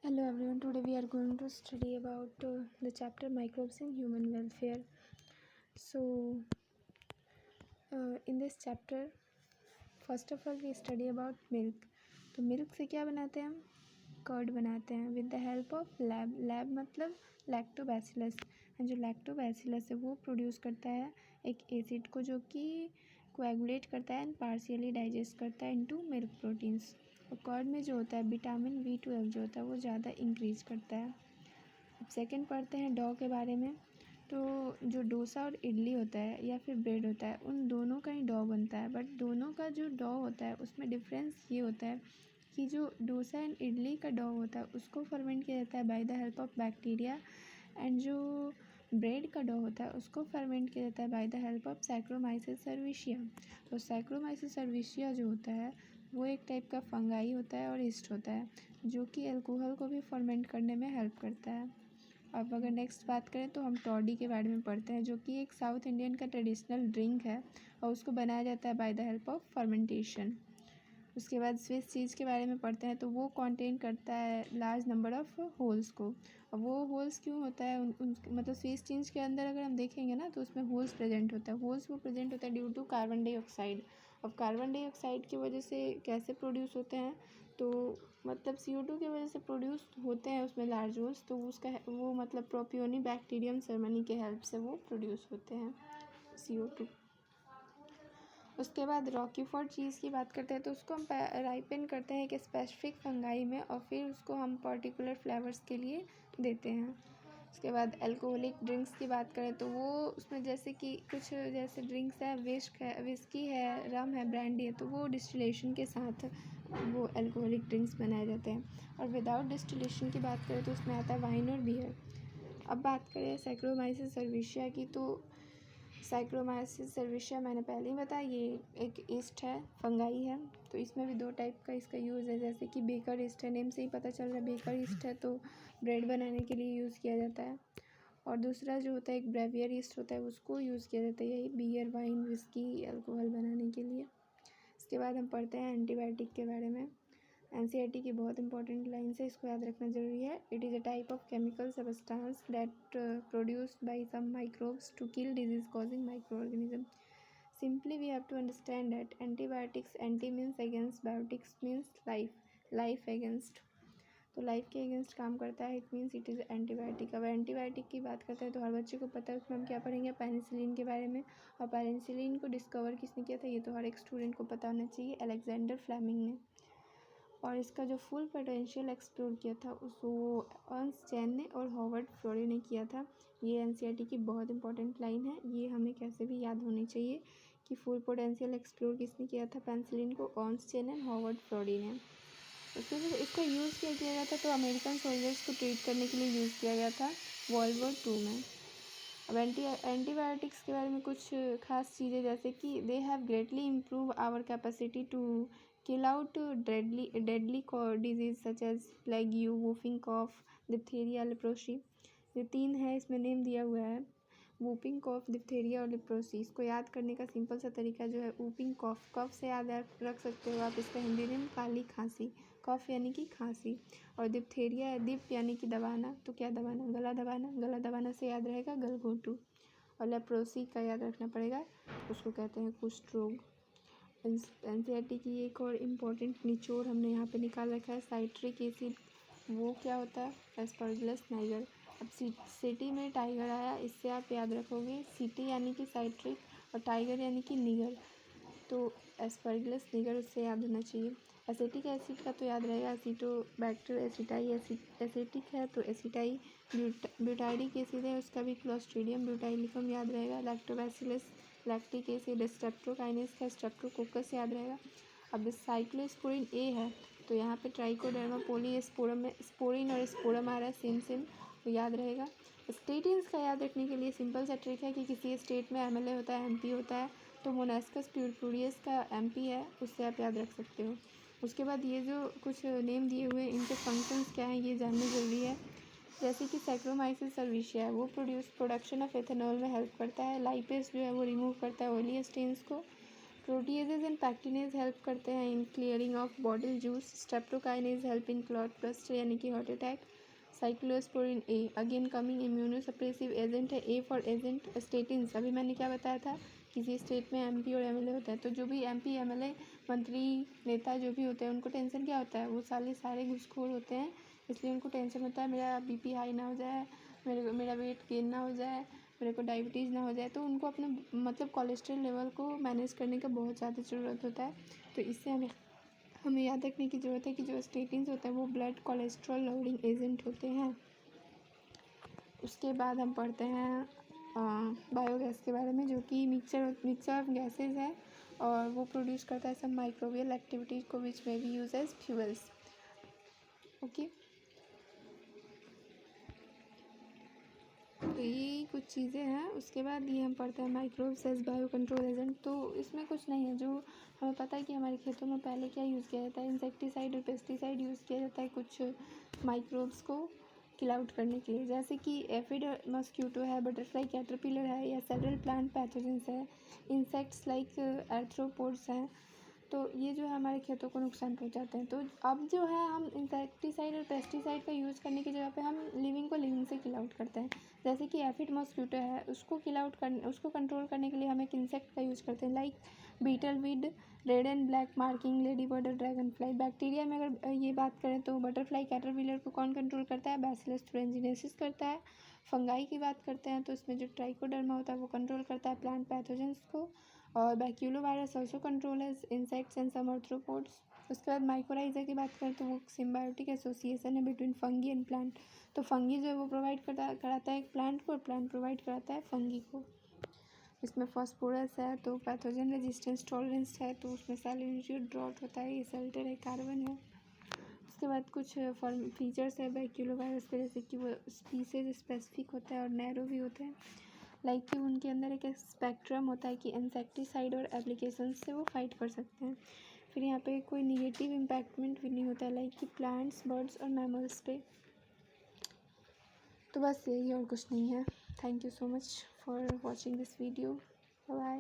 Hello everyone, today we are going to study about the chapter microbes in human welfare. So in this chapter first of all we study about milk. तो milk से क्या बनाते हैं हम? Curd बनाते हैं with the help of lab मतलब lactobacillus. And जो लैक्टोबैसिलस है वो प्रोड्यूस करता है एक एसिड को जो कि कोएगुलेट करता है एंड पार्शियली डाइजेस्ट करता है इनटू मिल्क प्रोटीन्स। और कर्ड में जो होता है विटामिन B12 जो होता है वो ज़्यादा इंक्रीज करता है। अब सेकंड पढ़ते हैं डो के बारे में। तो जो डोसा और इडली होता है या फिर ब्रेड होता है उन दोनों का ही डो बनता है, बट दोनों का जो डो होता है उसमें डिफरेंस ये होता है कि जो डोसा एंड इडली का डो होता है उसको फर्मेंट किया जाता है by the help of bacteria, and जो ब्रेड का डो होता है उसको फर्मेंट किया जाता है by the help of Saccharomyces cerevisiae. तो सैक्रोमाइसिस सर्विशिया जो होता है वो एक टाइप का फंगाई होता है और ईस्ट होता है जो कि अल्कोहल को भी फर्मेंट करने में हेल्प करता है। अब अगर नेक्स्ट बात करें तो हम टॉडी के बारे में पढ़ते हैं जो कि एक साउथ इंडियन का ट्रेडिशनल ड्रिंक है और उसको बनाया जाता है by the help of fermentation. उसके बाद स्विस चीज़ के बारे में पढ़ते हैं तो वो कंटेन करता है लार्ज नंबर ऑफ होल्स को। और वो होल्स क्यों होता है मतलब स्विस चीज़ के अंदर अगर हम देखेंगे ना तो उसमें होल्स प्रेजेंट होता है। होल्स वो प्रेजेंट होता है ड्यू टू कार्बन डाइऑक्साइड। अब कार्बन डाइऑक्साइड की वजह से कैसे प्रोड्यूस होते हैं तो मतलब CO2 की वजह से प्रोड्यूस होते हैं उसमें लार्ज होल्स, तो उसका वो मतलब प्रोपियोनी बैक्टीरियम सेरेमनी के हेल्प से वो प्रोड्यूस होते हैं CO2। उसके बाद रॉकीफोर्ड चीज़ की बात करते हैं तो उसको हम राइपन करते हैं एक स्पेसिफिक फंगाई में और फिर उसको हम पर्टिकुलर फ्लेवर्स के लिए देते हैं। उसके बाद अल्कोहलिक ड्रिंक्स की बात करें तो वो उसमें जैसे कि कुछ जैसे ड्रिंक्स है विस्की है, रम है, ब्रांडी है, तो वो डिस्टिलेशन के साथ वो अल्कोहलिक ड्रिंक्स बनाए जाते हैं। और विदाउट डिस्टिलेशन की बात करें तो उसमें आता है वाइन और बियर। अब बात करें सैक्रोमाइसिस सर्विशिया की तो साइक्रोमाइसिस सर्विशिया मैंने पहले ही बताया ये एक ईस्ट है, फंगाई है। तो इसमें भी दो टाइप का इसका यूज़ है, जैसे कि बेकर ईस्ट है, नेम से ही पता चल रहा है बेकर ईस्ट है तो ब्रेड बनाने के लिए यूज़ किया जाता है। और दूसरा जो होता है एक ब्रेवियर ईस्ट होता है उसको यूज़ किया जाता है यही बियर, वाइन, विस्की, अल्कोहल बनाने के लिए। इसके बाद हम पढ़ते हैं एंटीबायोटिक के बारे में। NCERT की बहुत इंपॉर्टेंट लाइन्स है, इसको याद रखना ज़रूरी है। It is a type of chemical substance that produced by some microbes to kill disease causing microorganism. Simply we have to understand that antibiotics, anti means against, biotics means life, life against. तो life के against काम करता है, it means it is antibiotic. अब antibiotic की बात करते हैं तो हर बच्चे को पता है उसमें हम क्या पढ़ेंगे, पेनिसिलिन के बारे में। और पेनिसिलिन को डिस्कवर किसने किया था ये तो हर एक स्टूडेंट को पता होना चाहिए, अलेक्जेंडर फ्लेमिंग ने। और इसका जो फुल पोटेंशियल एक्सप्लोर किया था उसको अर्नस्ट चैन ने और हॉवर्ड फ्लोरे ने किया था। ये NCERT की बहुत इंपॉर्टेंट लाइन है, ये हमें कैसे भी याद होनी चाहिए कि फुल पोटेंशियल एक्सप्लोर किसने किया था, पेनिसिलिन को अर्नस्ट चैन एंड हॉवर्ड फ्लोरे ने। उसके बाद इसका यूज़ किया गया था तो अमेरिकन सोल्जर्स को ट्रीट करने के लिए यूज़ किया गया था वर्ल्ड वॉर 2 में। अब एंटीबायोटिक्स के बारे में कुछ खास चीज़ें जैसे कि they have greatly improve our capacity to kill out deadly disease such as plague you, whooping cough, diphtheria, leprosy. ये 3 है, इसमें नेम दिया हुआ है वूपिंग कॉफ, डिप्थीरिया और लेप्रोसी। इसको याद करने का सिंपल सा तरीका जो है वूपिंग कॉफ, कफ से याद रख सकते हो आप, इसका हिंदी नेम काली खांसी, कफ यानी कि खांसी। और डिप्थीरिया है, डिप यानी कि दबाना, तो क्या दबाना, गला दबाना, गला दबाना से याद रहेगा गलघोटू। और लेप्रोसी का याद रखना पड़ेगा, उसको कहते हैं कुष्ठ रोग। NCERT की एक और इम्पॉर्टेंट निचोड़ हमने यहाँ पे निकाल रखा है साइट्रिक एसिड, वो क्या होता है, एस्परगिलस नाइगर। अब सिटी में टाइगर आया, इससे आप याद रखोगे सिटी यानी कि साइट्रिक और टाइगर यानी कि निगर, तो एस्परगिलस निगर उससे याद होना चाहिए। एसिटिक एसिड का तो याद रहेगा एसिटोबैक्टर एसिटाई एसिटिक है तो एसिटाई। ब्यूटाइरिक एसिड है उसका भी क्लोस्ट्रीडियम ब्यूटाइलिकम याद रहेगा। लैक्टोबैसिलस लैक्टिक एसिड, स्ट्रेप्टोकाइनेस का स्ट्रेप्टोकोकस याद रहेगा। अब साइक्लोस्पोरिन ए है तो यहाँ पे ट्राइकोडर्मा पोलीस्पोरम में स्पोरिन और स्पोरम आ रहा है, सेम सेम, तो याद रहेगा। स्टेटिन्स का याद रखने के लिए सिंपल सा ट्रिक है कि किसी स्टेट में MLA होता है, MP होता है, तो मोनास्कस प्यूरपुरियस का MP है, उससे आप याद रख सकते हो। उसके बाद ये जो कुछ नेम दिए हुए हैं इनके फंक्शंस क्या हैं ये जानना ज़रूरी है। जैसे कि सैक्रोमाइसिस सर्विशिया है वो प्रोडक्शन ऑफ एथेनॉल में हेल्प करता है। लाइपेस जो है वो रिमूव करता है ऑयली स्टेन्स को। प्रोटीएजेज एंड पैक्टिनेज हेल्प करते हैं in clearing of bottled juice. Streptokinase help in clot bust यानी कि heart attack. Cyclosporin A again coming immunosuppressive agent है। ए फॉर एजेंट स्टेटिन्स, अभी मैंने क्या बताया था, किसी स्टेट में एमपी और एमएलए होता है, तो जो भी एमपी एमएलए मंत्री नेता जो भी होते हैं उनको टेंशन क्या होता है, वो सारे घूसखोर होते हैं, इसलिए उनको टेंशन होता है मेरा बीपी हाई ना हो जाए, मेरा वेट गेन ना हो जाए, मेरे को डायबिटीज़ ना हो जाए। तो उनको अपने मतलब कोलेस्ट्रॉल लेवल को मैनेज करने का बहुत ज़्यादा ज़रूरत होता है। तो इससे हमें याद रखने की ज़रूरत है कि जो स्टेटिन्स होते हैं वो ब्लड कोलेस्ट्रॉल लोडिंग एजेंट होते हैं। उसके बाद हम पढ़ते हैं बायोगैस के बारे में, जो कि मिक्सचर ऑफ गैसेज है और वो प्रोड्यूस करता है सब माइक्रोबियल एक्टिविटीज़ को विच में be use as fuels. Okay, तो ये कुछ चीज़ें हैं। उसके बाद ये हम पढ़ते हैं microbes as bio control agent. तो इसमें कुछ नहीं है, जो हमें पता है कि हमारे खेतों में पहले क्या यूज़ किया जाता है, इंसेक्टिसाइड और पेस्टिसाइड यूज़ किया जाता है कुछ माइक्रोब्स को किल आउट करने के लिए, जैसे कि एफिड मस्क्यूटो है, बटरफ्लाई कैटरपिलर है, या सेवरल प्लांट पैथोजेंस है, इंसेक्ट्स लाइक आर्थ्रोपोड्स हैं। तो ये जो है हमारे खेतों को नुकसान पहुंचाते हैं। तो अब जो है हम इंसेक्टिसाइड और पेस्टिसाइड का यूज़ करने की जगह पे हम लिविंग को लिविंग से किल आउट करते हैं। जैसे कि एफिड मॉस्क्यूटो है, उसको कंट्रोल करने के लिए हम एक इंसेक्ट का यूज़ करते हैं, like beetle with, red and black marking, lady bird और ड्रैगन फ्लाई। बैक्टीरिया में अगर ये बात करें तो बटरफ्लाई कैटरपिलर को कौन कंट्रोल करता है, बैसिलस थुरिनजिनेसिस करता है। फंगाई की बात करते हैं तो इसमें जो ट्राइकोडर्मा होता है वो कंट्रोल करता है प्लांट पैथोजेंस को। और baculovirus also control as insects and some arthropods. उसके बाद माइकोराइजा की बात करें तो वो सिम्बायोटिक एसोसिएशन है बिटवीन फंगी एंड प्लांट। तो फंगी जो है वो प्रोवाइड कराता है एक प्लांट को और प्लांट प्रोवाइड कराता है फंगी को। इसमें फॉस्फोरस है तो पैथोजन रेजिस्टेंस टॉलरेंस है, तो उसमें सैलिनिटी ड्रॉट होता है, ये सल्टर है, कार्बन है। उसके बाद कुछ फीचर्स है बैक्यूलोवायरस के, जैसे कि वो स्पीसीज स्पेसिफिक होता है और नैरो भी होता है, लाइक कि उनके अंदर एक स्पेक्ट्रम होता है कि इंसेक्टिसाइड और एप्लीकेशन से वो फाइट कर सकते हैं। फिर यहाँ पे कोई निगेटिव इम्पैक्टमेंट भी नहीं होता है, लाइक कि प्लांट्स, बर्ड्स और मैमल्स पे। तो बस यही और कुछ नहीं है। Thank you so much for watching this video. Bye.